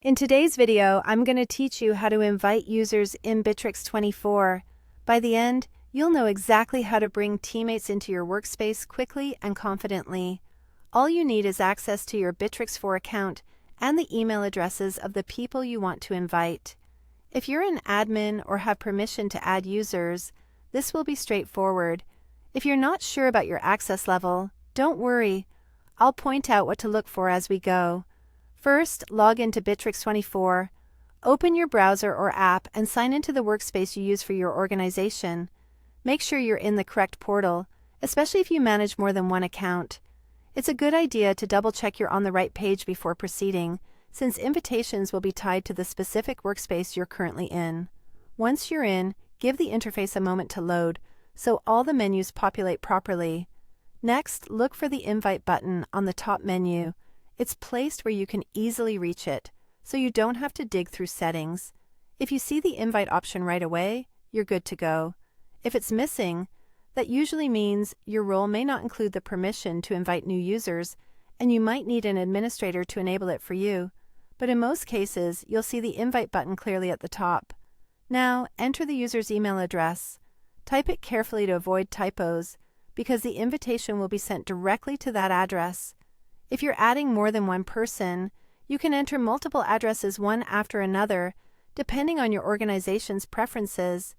In today's video, I'm going to teach you how to invite users in Bitrix24. By the end, you'll know exactly how to bring teammates into your workspace quickly and confidently. All you need is access to your Bitrix4 account and the email addresses of the people you want to invite. If you're an admin or have permission to add users, this will be straightforward. If you're not sure about your access level, don't worry. I'll point out what to look for as we go. First, log into Bitrix24. Open your browser or app and sign into the workspace you use for your organization. Make sure you're in the correct portal, especially if you manage more than one account. It's a good idea to double-check you're on the right page before proceeding, since invitations will be tied to the specific workspace you're currently in. Once you're in, give the interface a moment to load, so all the menus populate properly. Next, look for the Invite button on the top menu. It's placed where you can easily reach it, so you don't have to dig through settings. If you see the invite option right away, you're good to go. If it's missing, that usually means your role may not include the permission to invite new users, and you might need an administrator to enable it for you. But in most cases, you'll see the invite button clearly at the top. Now, enter the user's email address. Type it carefully to avoid typos, because the invitation will be sent directly to that address. If you're adding more than one person, you can enter multiple addresses one after another, depending on your organization's preferences.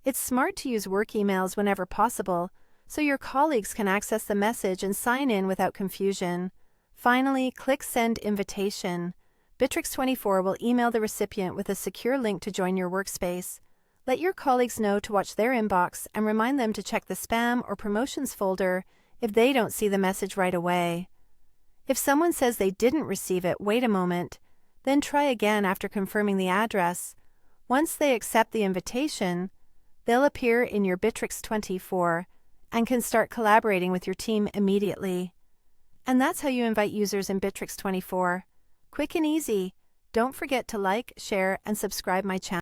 It's smart to use work emails whenever possible, so your colleagues can access the message and sign in without confusion. Finally, click Send Invitation. Bitrix24 will email the recipient with a secure link to join your workspace. Let your colleagues know to watch their inbox and remind them to check the spam or promotions folder if they don't see the message right away. If someone says they didn't receive it, wait a moment, then try again after confirming the address. Once they accept the invitation, they'll appear in your Bitrix24 and can start collaborating with your team immediately. And that's how you invite users in Bitrix24. Quick and easy. Don't forget to like, share, and subscribe my channel.